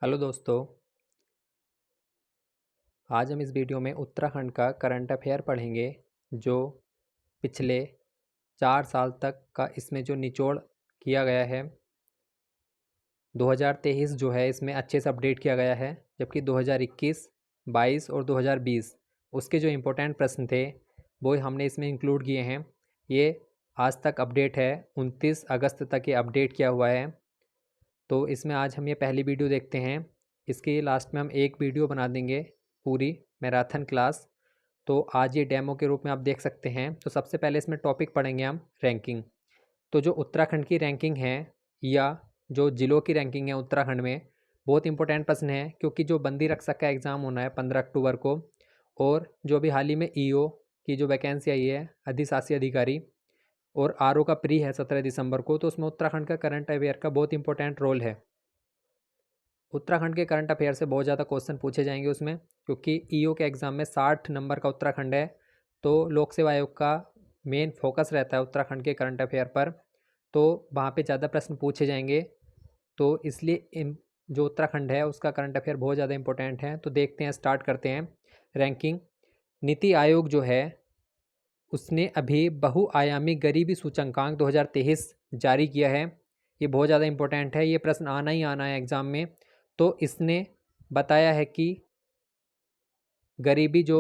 Hello दोस्तों। आज हम इस वीडियो में उत्तराखंड का करंट अफेयर पढ़ेंगे जो पिछले 4 साल तक का इसमें जो निचोड़ किया गया है। 2023 जो है इसमें अच्छे से अपडेट किया गया है, जबकि 2021, 22 और 2020 उसके जो इम्पोर्टेंट प्रश्न थे वो हमने इसमें इंक्लूड किए हैं। ये आज तक अपडेट है, 29 अगस्त तक ये अपडेट किया हुआ है। तो इसमें आज हम ये पहली वीडियो देखते हैं। इसके लास्ट में हम एक वीडियो बना देंगे पूरी मैराथन क्लास। तो आज ये डेमो के रूप में आप देख सकते हैं। तो सबसे पहले इसमें टॉपिक पढ़ेंगे हम रैंकिंग। तो जो उत्तराखंड की रैंकिंग है या जो ज़िलों की रैंकिंग है उत्तराखंड में, बहुत इंपॉर्टेंट प्रश्न है, क्योंकि जो बंदी रक्षक का एग्ज़ाम होना है 15 अक्टूबर को, और जो अभी हाल ही में ईओ की जो वैकेंसी आई है अधिशासी अधिकारी, और आरओ का प्री है 17 दिसंबर को, तो उसमें उत्तराखंड का करंट अफेयर का बहुत इंपॉर्टेंट रोल है। उत्तराखंड के करंट अफेयर से बहुत ज़्यादा क्वेश्चन पूछे जाएंगे उसमें, क्योंकि ईओ के एग्ज़ाम में 60 नंबर का उत्तराखंड है। तो लोक सेवा आयोग का मेन फोकस रहता है उत्तराखंड के करंट अफेयर पर, तो वहाँ पे ज़्यादा प्रश्न पूछे जाएंगे। तो इसलिए जो उत्तराखंड है उसका करंट अफेयर बहुत ज़्यादा इंपॉर्टेंट है। तो देखते हैं, स्टार्ट करते हैं रैंकिंग। नीति आयोग जो है उसने अभी बहुआयामी गरीबी सूचकांक 2023 जारी किया है। ये बहुत ज़्यादा इंपॉर्टेंट है, ये प्रश्न आना ही आना है एग्ज़ाम में। तो इसने बताया है कि गरीबी जो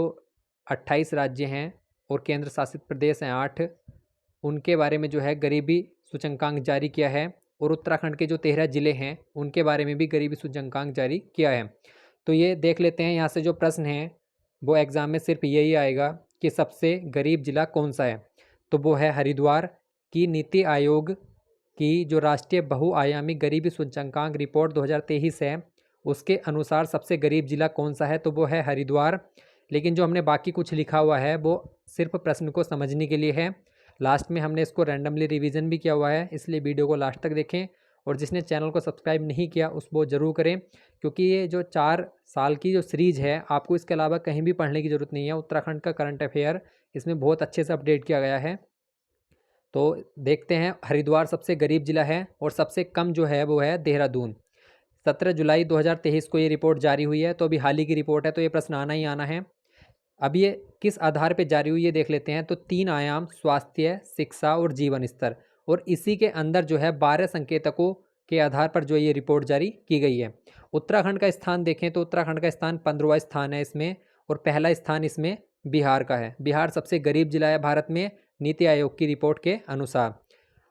28 राज्य हैं और केंद्र शासित प्रदेश हैं 8, उनके बारे में जो है गरीबी सूचकांक जारी किया है, और उत्तराखंड के जो 13 ज़िले हैं उनके बारे में भी गरीबी सूचकांक जारी किया है। तो ये देख लेते हैं, यहाँ से जो प्रश्न हैं वो एग्ज़ाम में सिर्फ यही आएगा कि सबसे गरीब ज़िला कौन सा है, तो वो है हरिद्वार। की नीति आयोग की जो राष्ट्रीय बहुआयामी गरीबी सूचकांक रिपोर्ट 2023 है उसके अनुसार सबसे गरीब ज़िला कौन सा है, तो वो है हरिद्वार। लेकिन जो हमने बाकी कुछ लिखा हुआ है वो सिर्फ प्रश्न को समझने के लिए है। लास्ट में हमने इसको रैंडमली रिवीजन भी किया हुआ है, इसलिए वीडियो को लास्ट तक देखें। और जिसने चैनल को सब्सक्राइब नहीं किया उस वो ज़रूर करें, क्योंकि ये जो 4 साल की जो सीरीज़ है आपको इसके अलावा कहीं भी पढ़ने की ज़रूरत नहीं है। उत्तराखंड का करंट अफेयर इसमें बहुत अच्छे से अपडेट किया गया है। तो देखते हैं, हरिद्वार सबसे गरीब ज़िला है और सबसे कम जो है वो है देहरादून। 17 जुलाई 2023 को ये रिपोर्ट जारी हुई है, तो अभी हाल ही की रिपोर्ट है, तो ये प्रश्न आना ही आना है। अब ये किस आधार पे जारी हुई है देख लेते हैं। तो 3 आयाम, स्वास्थ्य, शिक्षा और जीवन स्तर, और इसी के अंदर जो है 12 संकेतकों के आधार पर जो ये रिपोर्ट जारी की गई है। उत्तराखंड का स्थान देखें तो उत्तराखंड का स्थान 15वां स्थान है इसमें, और पहला स्थान इसमें बिहार का है। बिहार सबसे गरीब जिला है भारत में नीति आयोग की रिपोर्ट के अनुसार।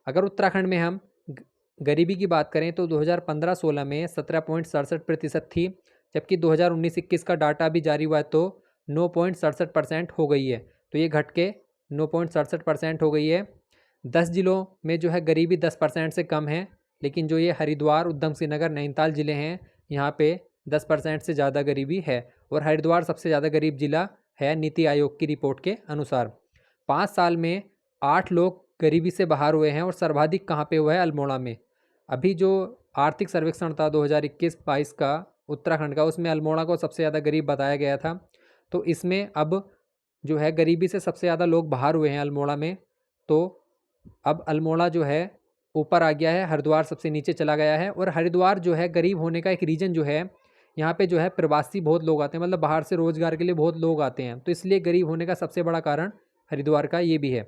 अगर उत्तराखंड में हम गरीबी की बात करें तो 2015-16 में 17.67% थी, जबकि 2019-21 का डाटा भी जारी हुआ है तो 9.67% हो गई है। तो ये घट के 9.67% हो गई है। 10 जिलों में जो है गरीबी 10% से कम है, लेकिन जो ये हरिद्वार, उधम सिंह नगर, नैनीताल ज़िले हैं यहाँ पे 10% से ज़्यादा गरीबी है, और हरिद्वार सबसे ज़्यादा गरीब जिला है नीति आयोग की रिपोर्ट के अनुसार। 5 साल में 8 लोग गरीबी से बाहर हुए हैं, और सर्वाधिक कहाँ पे हुआ है? अल्मोड़ा में। अभी जो आर्थिक सर्वेक्षण था 2021-22 का उत्तराखंड का, उसमें अल्मोड़ा को सबसे ज़्यादा गरीब बताया गया था। तो इसमें अब जो है गरीबी से सबसे ज़्यादा लोग बाहर हुए हैं अल्मोड़ा में। तो अब अल्मोड़ा जो है ऊपर आ गया है, हरिद्वार सबसे नीचे चला गया है। और हरिद्वार जो है गरीब होने का एक रीज़न जो है, यहाँ पे जो है प्रवासी बहुत लोग आते हैं, मतलब बाहर से रोज़गार के लिए बहुत लोग आते हैं, तो इसलिए गरीब होने का सबसे बड़ा कारण हरिद्वार का ये भी है।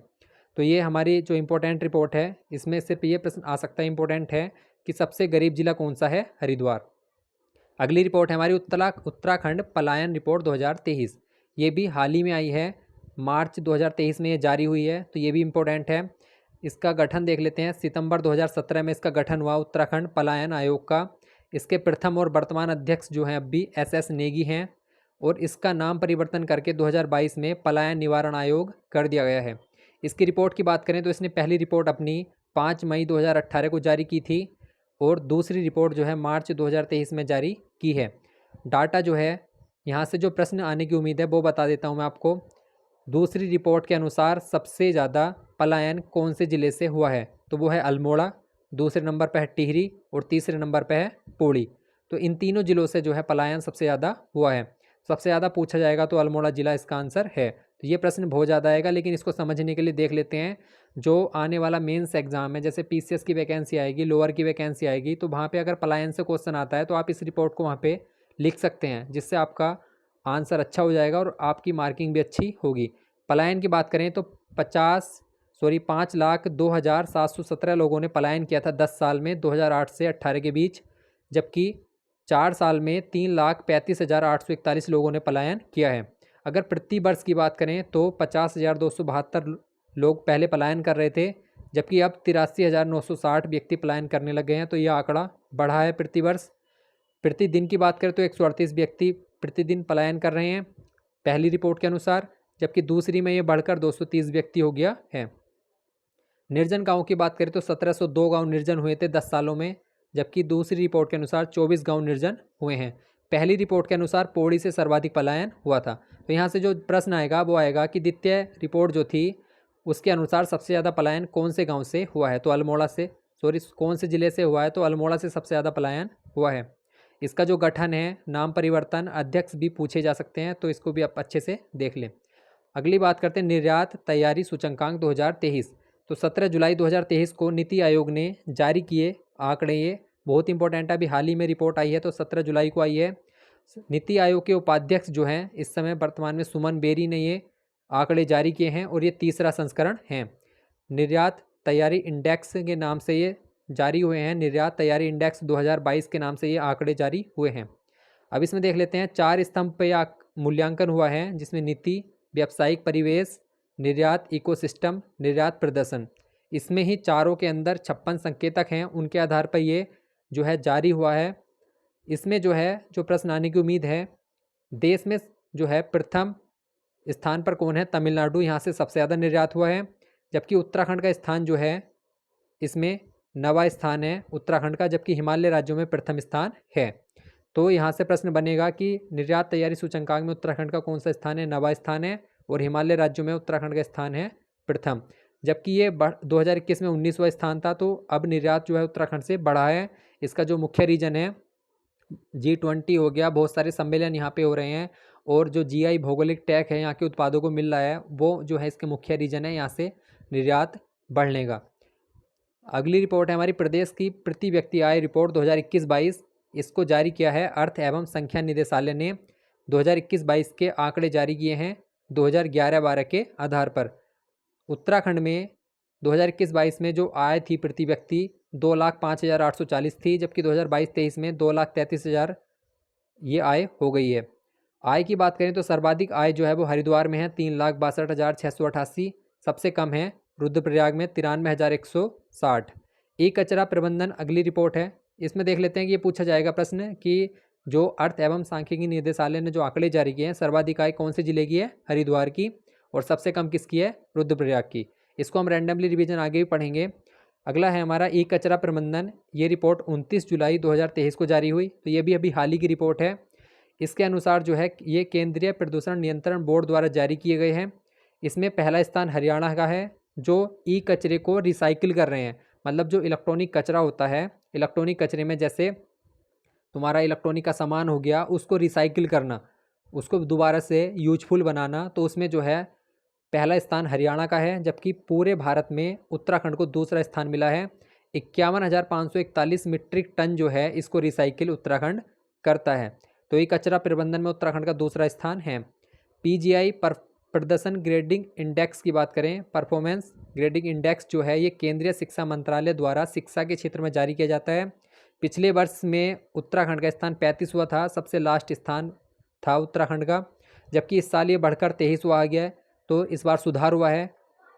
तो ये हमारी जो इम्पोर्टेंट रिपोर्ट है इसमें सिर्फ ये प्रश्न आ सकता है इम्पोर्टेंट है कि सबसे गरीब जिला कौन सा है? हरिद्वार। अगली रिपोर्ट है हमारी उत्तराखंड पलायन रिपोर्ट 2023। ये भी हाल ही में आई है, मार्च 2023 में ये जारी हुई है, तो ये भी इम्पोर्टेंट है। इसका गठन देख लेते हैं। सितंबर 2017 में इसका गठन हुआ उत्तराखंड पलायन आयोग का। इसके प्रथम और वर्तमान अध्यक्ष जो हैं अब भी SS नेगी हैं, और इसका नाम परिवर्तन करके 2022 में पलायन निवारण आयोग कर दिया गया है। इसकी रिपोर्ट की बात करें तो इसने पहली रिपोर्ट अपनी 5 मई 2018 को जारी की थी, और दूसरी रिपोर्ट जो है मार्च 2023 में जारी की है। डाटा जो है, यहाँ से जो प्रश्न आने की उम्मीद है वो बता देता हूँ मैं आपको। दूसरी रिपोर्ट के अनुसार सबसे ज़्यादा पलायन कौन से ज़िले से हुआ है, तो वो है अल्मोड़ा, दूसरे नंबर पर है टिहरी, और तीसरे नंबर पर है पौड़ी। तो इन तीनों ज़िलों से जो है पलायन सबसे ज़्यादा हुआ है। सबसे ज़्यादा पूछा जाएगा तो अल्मोड़ा ज़िला इसका आंसर है। तो ये प्रश्न बहुत ज़्यादा आएगा, लेकिन इसको समझने के लिए देख लेते हैं। जो आने वाला मेंस एग्ज़ाम है, जैसे पीसीएस की वैकेंसी आएगी, लोअर की वैकेंसी आएगी, तो वहाँ पे अगर पलायन से क्वेश्चन आता है तो आप इस रिपोर्ट को वहाँ पे लिख सकते हैं, जिससे आपका आंसर अच्छा हो जाएगा और आपकी मार्किंग भी अच्छी होगी। पलायन की बात करें तो 5,02,717 लोगों ने पलायन किया था 10 साल में, 2008 से 18 के बीच, जबकि 4 साल में 3,35,841 लोगों ने पलायन किया है। अगर प्रति वर्ष की बात करें तो 50,272 लोग पहले पलायन कर रहे थे, जबकि अब 83,960 व्यक्ति पलायन करने लगे हैं, तो यह आंकड़ा बढ़ा है प्रति वर्ष। प्रतिदिन की बात करें तो 138 व्यक्ति प्रतिदिन पलायन कर रहे हैं पहली रिपोर्ट के अनुसार, जबकि दूसरी में ये बढ़कर 230 व्यक्ति हो गया है। निर्जन गाँव की बात करें तो 1702 गाँव निर्जन हुए थे 10 सालों में, जबकि दूसरी रिपोर्ट के अनुसार 24 गाँव निर्जन हुए हैं। पहली रिपोर्ट के अनुसार पौड़ी से सर्वाधिक पलायन हुआ था। तो यहाँ से जो प्रश्न आएगा वो आएगा कि द्वितीय रिपोर्ट जो थी उसके अनुसार सबसे ज़्यादा पलायन कौन से गाँव से हुआ है, तो अल्मोड़ा से, कौन से ज़िले से हुआ है, तो अल्मोड़ा से सबसे ज़्यादा पलायन हुआ है। इसका जो गठन है, नाम परिवर्तन, अध्यक्ष भी पूछे जा सकते हैं, तो इसको भी आप अच्छे से देख लें। अगली बात करते हैं निर्यात तैयारी सूचकांक 2023। तो 17 जुलाई 2023 को नीति आयोग ने जारी किए आंकड़े, ये बहुत इंपॉर्टेंट है, अभी हाल ही में रिपोर्ट आई है, तो 17 जुलाई को आई है। नीति आयोग के उपाध्यक्ष जो हैं इस समय वर्तमान में सुमन बेरी ने ये आंकड़े जारी किए हैं और ये तीसरा संस्करण है। निर्यात तैयारी इंडेक्स के नाम से ये जारी हुए हैं, निर्यात तैयारी इंडेक्स 2022 के नाम से ये आंकड़े जारी हुए हैं। अब इसमें देख लेते हैं 4 स्तंभ पर मूल्यांकन हुआ है, जिसमें नीति, व्यावसायिक परिवेश, निर्यात इकोसिस्टम, निर्यात प्रदर्शन। इसमें ही चारों के अंदर 56 संकेतक हैं, उनके आधार पर ये जो है जारी हुआ है। इसमें जो है जो प्रश्न आने की उम्मीद है, देश में जो है प्रथम स्थान पर कौन है, तमिलनाडु, यहाँ से सबसे ज़्यादा निर्यात हुआ है, जबकि उत्तराखंड का स्थान जो है इसमें 9वां स्थान है उत्तराखंड का, जबकि हिमालय राज्यों में प्रथम स्थान है। तो यहाँ से प्रश्न बनेगा कि निर्यात तैयारी सूचकांक में उत्तराखंड का कौन सा स्थान है, 9वां स्थान है, और हिमालय राज्यों में उत्तराखंड का स्थान है प्रथम, जबकि ये 2021 में 19वां स्थान था। तो अब निर्यात जो है उत्तराखंड से बढ़ा है। इसका जो मुख्य रीजन है G20 हो गया, बहुत सारे सम्मेलन यहाँ पे हो रहे हैं, और जो GI भौगोलिक टैग है यहाँ के उत्पादों को मिल रहा है, वो जो है इसके मुख्य रीजन है, यहाँ से निर्यात बढ़ने का। अगली रिपोर्ट है हमारी प्रदेश की प्रति व्यक्ति आय रिपोर्ट 2021-22। इसको जारी किया है अर्थ एवं संख्या निदेशालय ने। 2021-22 के आंकड़े जारी किए हैं 2011-12 के आधार पर। उत्तराखंड में 2021-22 में जो आय थी प्रति व्यक्ति 2,05,840 थी, जबकि 2022-23 में 2,33,000 ये आय हो गई है। आय की बात करें तो सर्वाधिक आय जो है वो हरिद्वार में है 3,62,688, सबसे कम है रुद्रप्रयाग में 93,160। ई कचरा प्रबंधन अगली रिपोर्ट है। इसमें देख लेते हैं कि ये पूछा जाएगा प्रश्न कि जो अर्थ एवं सांख्यिकी निदेशालय ने जो आंकड़े जारी किए हैं, सर्वाधिक आय कौन से जिले की है, हरिद्वार की, और सबसे कम किसकी है, रुद्रप्रयाग की। इसको हम रैंडमली रिवीजन आगे भी पढ़ेंगे। अगला है हमारा ई कचरा प्रबंधन। ये रिपोर्ट 29 जुलाई 2023 को जारी हुई, तो ये भी अभी हाल ही की रिपोर्ट है। इसके अनुसार जो है ये केंद्रीय प्रदूषण नियंत्रण बोर्ड द्वारा जारी किए गए हैं। इसमें पहला स्थान हरियाणा का है, जो ई कचरे को रिसाइकिल कर रहे हैं। मतलब जो इलेक्ट्रॉनिक कचरा होता है, इलेक्ट्रॉनिक कचरे में जैसे तुम्हारा इलेक्ट्रॉनिक का सामान हो गया, उसको रिसाइकिल करना, उसको दोबारा से यूजफुल बनाना, तो उसमें जो है पहला स्थान हरियाणा का है, जबकि पूरे भारत में उत्तराखंड को दूसरा स्थान मिला है। 51,541 मीट्रिक टन जो है इसको रिसाइकिल उत्तराखंड करता है। तो ये कचरा प्रबंधन में उत्तराखंड का दूसरा स्थान है। PGI प्रदर्शन ग्रेडिंग इंडेक्स की बात करें, परफॉर्मेंस ग्रेडिंग इंडेक्स जो है ये केंद्रीय शिक्षा मंत्रालय द्वारा शिक्षा के क्षेत्र में जारी किया जाता है। पिछले वर्ष में उत्तराखंड का स्थान 35वां था, सबसे लास्ट स्थान था उत्तराखंड का, जबकि इस साल ये बढ़कर 23वां आ गया है, तो इस बार सुधार हुआ है।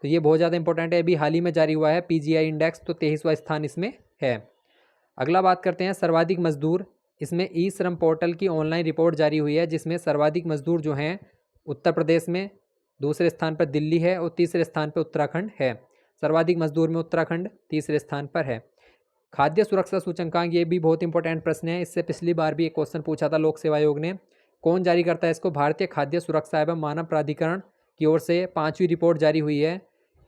तो ये बहुत ज़्यादा इंपॉर्टेंट है, अभी हाल ही में जारी हुआ है PGI इंडेक्स, तो 23वां स्थान इसमें है। अगला बात करते हैं सर्वाधिक मजदूर। इसमें ई श्रम पोर्टल की ऑनलाइन रिपोर्ट जारी हुई है, जिसमें सर्वाधिक मजदूर जो हैं उत्तर प्रदेश में, दूसरे स्थान पर दिल्ली है, और तीसरे स्थान पर उत्तराखंड है। सर्वाधिक मजदूर में उत्तराखंड तीसरे स्थान पर है। खाद्य सुरक्षा सूचकांक, ये भी बहुत इंपॉर्टेंट प्रश्न है, इससे पिछली बार भी एक क्वेश्चन पूछा था लोक सेवा आयोग ने। कौन जारी करता है इसको, भारतीय खाद्य सुरक्षा एवं मानव प्राधिकरण की ओर से 5वीं रिपोर्ट जारी हुई है।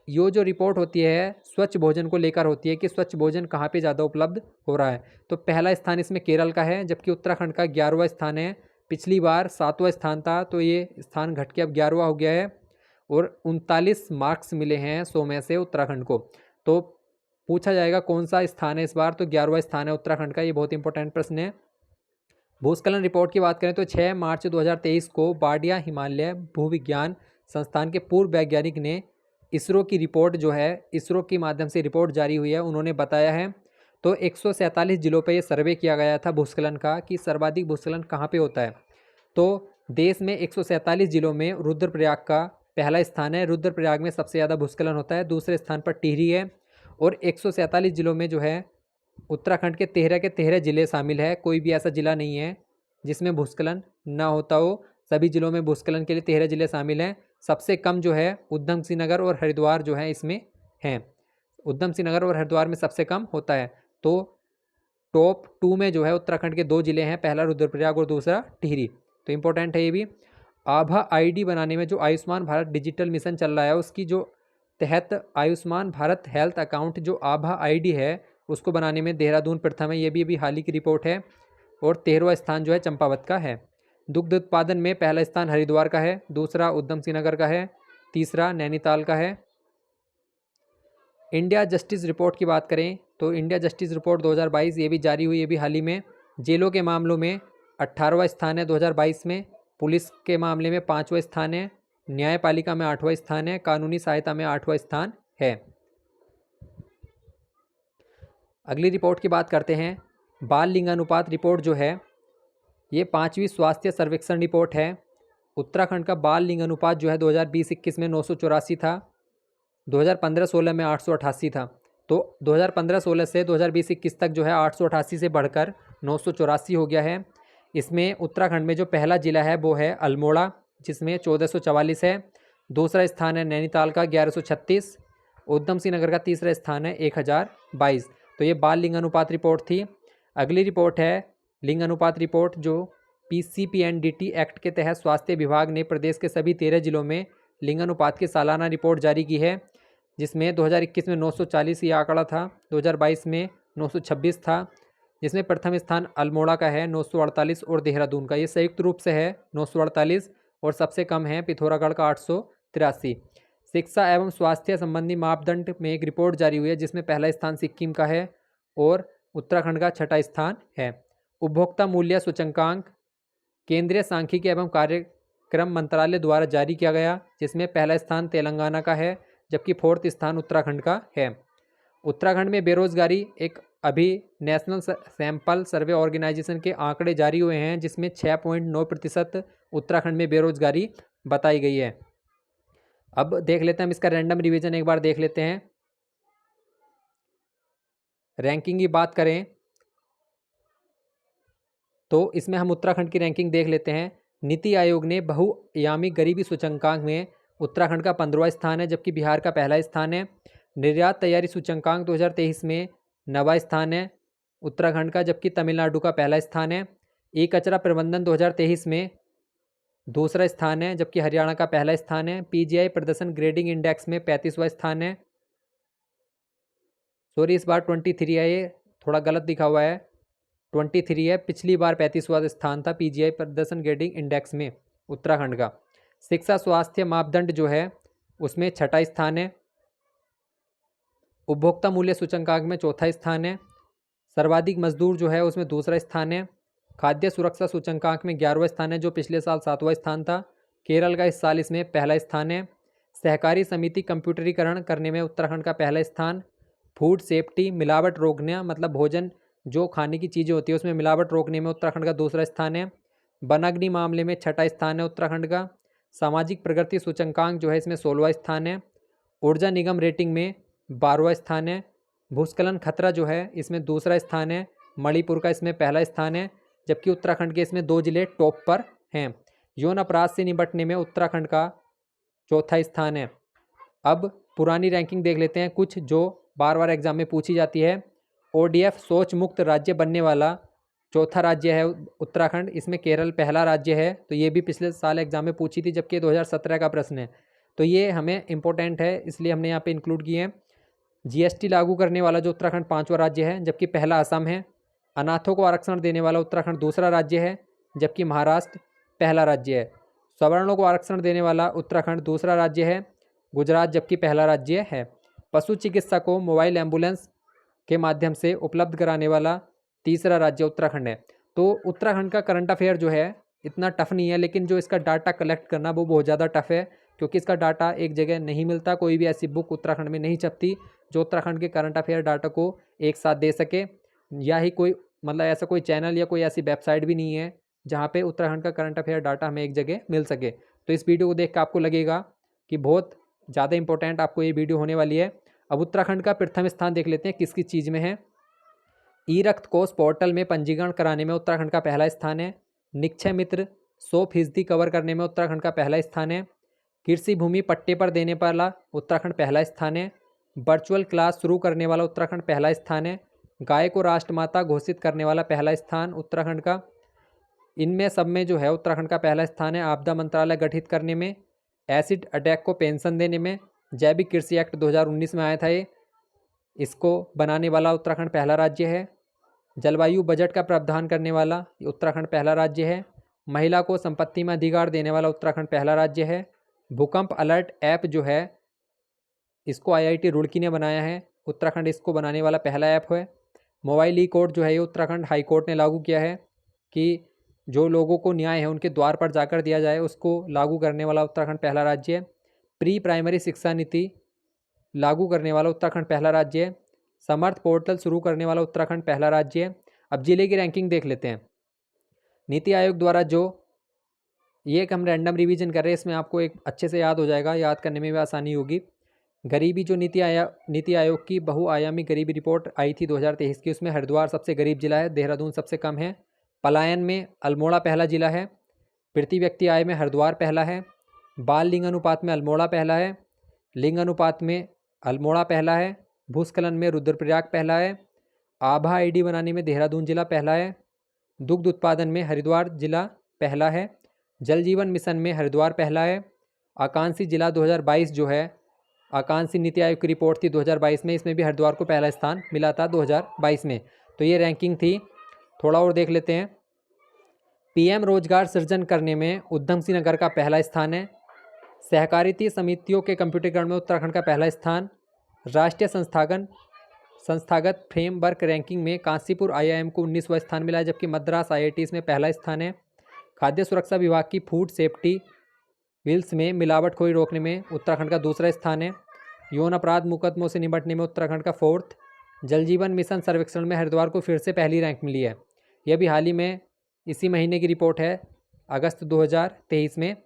ये जो रिपोर्ट होती है स्वच्छ भोजन को लेकर होती है कि स्वच्छ भोजन कहाँ पे ज़्यादा उपलब्ध हो रहा है। तो पहला स्थान इसमें केरल का है, जबकि उत्तराखंड का 11वां स्थान है। पिछली बार 7वां स्थान था, तो ये स्थान घट के अब 11वां हो गया है। और 39 मार्क्स मिले हैं 100 में से उत्तराखंड को। तो पूछा जाएगा कौन सा स्थान है इस बार, तो 11वां स्थान है उत्तराखंड का। ये बहुत इंपॉर्टेंट प्रश्न है। भूस्खलन रिपोर्ट की बात करें तो 6 मार्च 2023 को बाडिया हिमालय भूविज्ञान संस्थान के पूर्व वैज्ञानिक ने इसरो की रिपोर्ट जो है, इसरो के माध्यम से रिपोर्ट जारी हुई है, उन्होंने बताया है। तो 147 जिलों पे ये सर्वे किया गया था भूस्खलन का कि सर्वाधिक भूस्खलन कहाँ पे होता है। तो देश में 147 जिलों में रुद्रप्रयाग का पहला स्थान है। रुद्रप्रयाग में सबसे ज़्यादा भूस्खलन होता है। दूसरे स्थान पर टिहरी है। और 147 जिलों में जो है उत्तराखंड के 13 के 13 जिले शामिल है। कोई भी ऐसा जिला नहीं है जिसमें भूस्खलन ना होता हो। सभी जिलों में भूस्खलन के लिए 13 जिले शामिल हैं। सबसे कम जो है उधम सिंह नगर और हरिद्वार जो है इसमें हैं। उधम सिंह नगर और हरिद्वार में सबसे कम होता है। तो टॉप 2 में जो है उत्तराखंड के 2 जिले हैं, पहला रुद्रप्रयाग और दूसरा टिहरी। तो इंपॉर्टेंट है ये भी। आभा आईडी बनाने में जो आयुष्मान भारत डिजिटल मिशन चल रहा है उसकी जो तहत आयुष्मान भारत हेल्थ अकाउंट जो आभा आईडी है उसको बनाने में देहरादून प्रथम है। ये भी अभी हाल ही की रिपोर्ट है। और 13वां स्थान जो है चंपावत का है। दुग्ध उत्पादन में पहला स्थान हरिद्वार का है, दूसरा उधम सिंह नगर का है, तीसरा नैनीताल का है। इंडिया जस्टिस रिपोर्ट की बात करें तो इंडिया जस्टिस रिपोर्ट 2022 ये भी जारी हुई, ये भी हाल ही में। जेलों के मामलों में 18वां स्थान है 2022 में। पुलिस के मामले में 5वां स्थान है। न्यायपालिका में 8वां स्थान है। कानूनी सहायता में 8वां स्थान है। अगली रिपोर्ट की बात करते हैं। बाल लिंगानुपात रिपोर्ट जो है ये 5वीं स्वास्थ्य सर्वेक्षण रिपोर्ट है। उत्तराखंड का बाल लिंगानुपात जो है 2020-21 में 984 था, 2015-16 में 888 था। तो 2015-16 से 2020-21 तक जो है 888 से बढ़कर 984 हो गया है। इसमें उत्तराखंड में जो पहला जिला है वो है अल्मोड़ा जिसमें 1444 है। दूसरा स्थान है नैनीताल का 1136। उधम सिंह नगर का तीसरा स्थान है 1022। तो ये बाल लिंगानुपात रिपोर्ट थी। अगली रिपोर्ट है लिंगानुपात रिपोर्ट जो PCPNDT एक्ट के तहत स्वास्थ्य विभाग ने प्रदेश के सभी 13 जिलों में लिंगानुपात की सालाना रिपोर्ट जारी की है, जिसमें 2021 में 940 ये आंकड़ा था, 2022 में 926 था, जिसमें प्रथम स्थान अल्मोड़ा का है 948 और देहरादून का ये संयुक्त रूप से है 948 और सबसे कम है पिथौरागढ़ का 883। शिक्षा एवं स्वास्थ्य संबंधी मापदंड में एक रिपोर्ट जारी हुई है जिसमें पहला स्थान सिक्किम का है और उत्तराखंड का 6ठा स्थान है। उपभोक्ता मूल्य सूचकांक केंद्रीय सांख्यिकी एवं कार्यक्रम मंत्रालय द्वारा जारी किया गया, जिसमें पहला स्थान तेलंगाना का है जबकि 4th स्थान उत्तराखंड का है। उत्तराखंड में बेरोजगारी एक अभी नेशनल सैंपल सर्वे ऑर्गेनाइजेशन के आंकड़े जारी हुए हैं जिसमें 6.9% उत्तराखंड में बेरोजगारी बताई गई है। अब देख लेते हैं हम इसका रैंडम रिवीजन एक बार देख लेते हैं। रैंकिंग की बात करें तो इसमें हम उत्तराखंड की रैंकिंग देख लेते हैं। नीति आयोग ने बहुआयामी गरीबी सूचकांक में उत्तराखंड का 15वां स्थान है जबकि बिहार का पहला स्थान है। निर्यात तैयारी सूचकांक 2023 में 9वां स्थान है उत्तराखंड का जबकि तमिलनाडु का पहला स्थान है। ई कचरा प्रबंधन 2023 में दूसरा स्थान है जबकि हरियाणा का पहला स्थान है। PGI प्रदर्शन ग्रेडिंग इंडेक्स में 35वां स्थान है। सॉरी इस बार 23 है, ये थोड़ा गलत दिखा हुआ है, 23 है, पिछली बार 35वां स्थान था PGI प्रदर्शन ग्रेडिंग इंडेक्स में उत्तराखंड का। शिक्षा स्वास्थ्य मापदंड जो है उसमें 6ठा स्थान है। उपभोक्ता मूल्य सूचकांक में 4था स्थान है। सर्वाधिक मजदूर जो है उसमें दूसरा स्थान है। खाद्य सुरक्षा सूचकांक में 11वां स्थान है जो पिछले साल 7वां स्थान था। केरल का इस साल इसमें पहला स्थान है। सहकारी समिति कंप्यूटरीकरण करने में उत्तराखंड का पहला स्थान। फूड सेफ्टी मिलावट रोकने मतलब भोजन जो खाने की चीज़ें होती है उसमें मिलावट रोकने में उत्तराखंड का दूसरा स्थान है। वनाग्नि मामले में 6ठा स्थान है उत्तराखंड का। सामाजिक प्रगति सूचकांक जो है इसमें 16वां स्थान है। ऊर्जा निगम रेटिंग में 12वां स्थान है। भूस्खलन खतरा जो है इसमें दूसरा स्थान है। मणिपुर का इसमें पहला स्थान है जबकि उत्तराखंड के इसमें 2 जिले टॉप पर हैं। यौन अपराध से निपटने में उत्तराखंड का 4था स्थान है। अब पुरानी रैंकिंग देख लेते हैं कुछ जो बार बार एग्जाम में पूछी जाती है। ODF शौच मुक्त राज्य बनने वाला 4था राज्य है उत्तराखंड। इसमें केरल पहला राज्य है, तो ये भी पिछले साल एग्जाम में पूछी थी जबकि 2017 का प्रश्न है, तो ये हमें इंपॉर्टेंट है इसलिए हमने यहाँ पे इंक्लूड किए हैं। GST लागू करने वाला जो उत्तराखंड 5वां राज्य है जबकि पहला असम है। अनाथों को आरक्षण देने वाला उत्तराखंड दूसरा राज्य है जबकि महाराष्ट्र पहला राज्य है। सवर्णों को आरक्षण देने वाला उत्तराखंड दूसरा राज्य है, गुजरात जबकि पहला राज्य है। पशु चिकित्सा को मोबाइल एम्बुलेंस के माध्यम से उपलब्ध कराने वाला तीसरा राज्य उत्तराखंड है। तो उत्तराखंड का करंट अफेयर जो है इतना टफ नहीं है, लेकिन जो इसका डाटा कलेक्ट करना वो बहुत ज़्यादा टफ है, क्योंकि इसका डाटा एक जगह नहीं मिलता। कोई भी ऐसी बुक उत्तराखंड में नहीं छपती जो उत्तराखंड के करंट अफेयर डाटा को एक साथ दे सके, या ही कोई मतलब ऐसा कोई चैनल या कोई ऐसी वेबसाइट भी नहीं है जहाँ पे उत्तराखंड का करंट अफेयर डाटा हमें एक जगह मिल सके। तो इस वीडियो को देख कर आपको लगेगा कि बहुत ज़्यादा इंपॉर्टेंट आपको ये वीडियो होने वाली है। अब उत्तराखंड का प्रथम स्थान देख लेते हैं किस किस चीज़ में है। ई रक्त कोष पोर्टल में पंजीकरण कराने में उत्तराखंड का पहला स्थान है। निक्षय मित्र 100% कवर करने में उत्तराखंड का पहला स्थान है। कृषि भूमि पट्टे पर देने वाला उत्तराखंड पहला स्थान है। वर्चुअल क्लास शुरू करने वाला उत्तराखंड पहला स्थान है। गाय को राष्ट्रमाता घोषित करने वाला पहला स्थान उत्तराखंड का। इनमें सब में जो है उत्तराखंड का पहला स्थान है। आपदा मंत्रालय गठित करने में, एसिड अटैक को पेंशन देने में, जैविक कृषि एक्ट 2019 में आया था ये, इसको बनाने वाला उत्तराखंड पहला राज्य है। जलवायु बजट का प्रावधान करने वाला उत्तराखंड पहला राज्य है। महिला को संपत्ति में अधिकार देने वाला उत्तराखंड पहला राज्य है। भूकंप अलर्ट ऐप जो है इसको IIT रुड़की ने बनाया है, उत्तराखंड इसको बनाने वाला पहला ऐप है। मोबाइल ई कोर्ट जो है ये उत्तराखंड हाई कोर्ट ने लागू किया है कि जो लोगों को न्याय है उनके द्वार पर जाकर दिया जाए, उसको लागू करने वाला उत्तराखंड पहला राज्य है। प्री प्राइमरी शिक्षा नीति लागू करने वाला उत्तराखंड पहला राज्य है। समर्थ पोर्टल शुरू करने वाला उत्तराखंड पहला राज्य है। अब जिले की रैंकिंग देख लेते हैं। नीति आयोग द्वारा जो ये एक हम रैंडम रिवीजन कर रहे हैं, इसमें आपको एक अच्छे से याद हो जाएगा, याद करने में भी आसानी होगी। गरीबी जो नीति आयोग की बहुआयामी गरीबी रिपोर्ट आई थी 2023 की, उसमें हरिद्वार सबसे गरीब जिला है, देहरादून सबसे कम है। पलायन में अल्मोड़ा पहला जिला है। प्रति व्यक्ति आय में हरिद्वार पहला है। बाल लिंग अनुपात में अल्मोड़ा पहला है। लिंग अनुपात में अल्मोड़ा पहला है। भूस्खलन में रुद्रप्रयाग पहला है। आभा ID बनाने में देहरादून जिला पहला है। दुग्ध उत्पादन में हरिद्वार जिला पहला है। जल जीवन मिशन में हरिद्वार पहला है। आकांक्षी जिला 2022 जो है, आकांक्षी नीति आयोग की रिपोर्ट थी 2022 में, इसमें भी हरिद्वार को पहला स्थान मिला था 2022 में। तो ये रैंकिंग थी। थोड़ा और देख लेते हैं। PM रोजगार सृजन करने में उधम सिंह नगर का पहला स्थान है। सहकारिता समितियों के कंप्यूटरीकरण में उत्तराखंड का पहला स्थान। राष्ट्रीय संस्थागत फ्रेमवर्क रैंकिंग में कांसीपुर IIM को 19वां स्थान मिला है, जबकि मद्रास IIT इसमें पहला स्थान है। खाद्य सुरक्षा विभाग की फूड सेफ्टी बिल्स में मिलावटखोरी रोकने में उत्तराखंड का दूसरा स्थान है। यौन अपराध मुकदमों से निपटने में उत्तराखंड का 4th। जल जीवन मिशन सर्वेक्षण में हरिद्वार को फिर से पहली रैंक मिली है। यह भी हाल ही में इसी महीने की रिपोर्ट है, अगस्त 2023 में।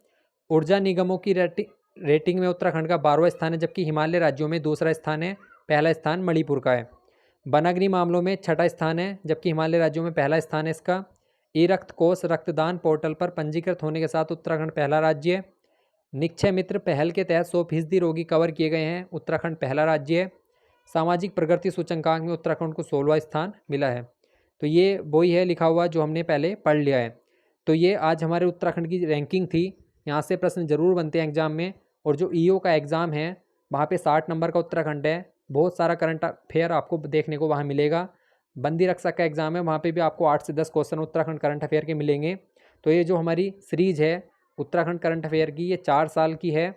ऊर्जा निगमों की रेटिंग में उत्तराखंड का 12वां स्थान है, जबकि हिमालय राज्यों में दूसरा स्थान है, पहला स्थान मणिपुर का है। वनाग्नि मामलों में 6ठा स्थान है, जबकि हिमालय राज्यों में पहला स्थान है इसका। ई रक्त कोष रक्तदान पोर्टल पर पंजीकृत होने के साथ उत्तराखंड पहला राज्य है। निक्षय मित्र पहल के तहत 100% रोगी कवर किए गए हैं, उत्तराखंड पहला राज्य है। सामाजिक प्रगति सूचकांक में उत्तराखंड को 16वां स्थान मिला है। तो ये वही है लिखा हुआ जो हमने पहले पढ़ लिया है। तो ये आज हमारे उत्तराखंड की रैंकिंग थी। यहाँ से प्रश्न जरूर बनते हैं एग्जाम में। और जो EO का एग्ज़ाम है वहाँ पे 60 नंबर का उत्तराखंड है। बहुत सारा करंट अफेयर आपको देखने को वहाँ मिलेगा। बंदी रक्षक का एग्ज़ाम है, वहाँ पे भी आपको 8 से 10 क्वेश्चन उत्तराखंड करंट अफेयर के मिलेंगे। तो ये जो हमारी सीरीज़ है उत्तराखंड करंट अफेयर की, ये 4 साल की है।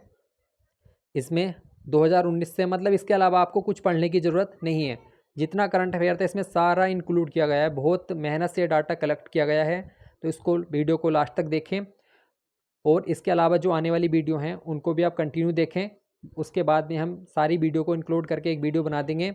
इसमें 2019 से मतलब इसके अलावा आपको कुछ पढ़ने की ज़रूरत नहीं है। जितना करंट अफेयर था इसमें सारा इंक्लूड किया गया है। बहुत मेहनत से डाटा कलेक्ट किया गया है। तो इसको वीडियो को लास्ट तक देखें, और इसके अलावा जो आने वाली वीडियो हैं उनको भी आप कंटिन्यू देखें। उसके बाद में हम सारी वीडियो को इंक्लूड करके एक वीडियो बना देंगे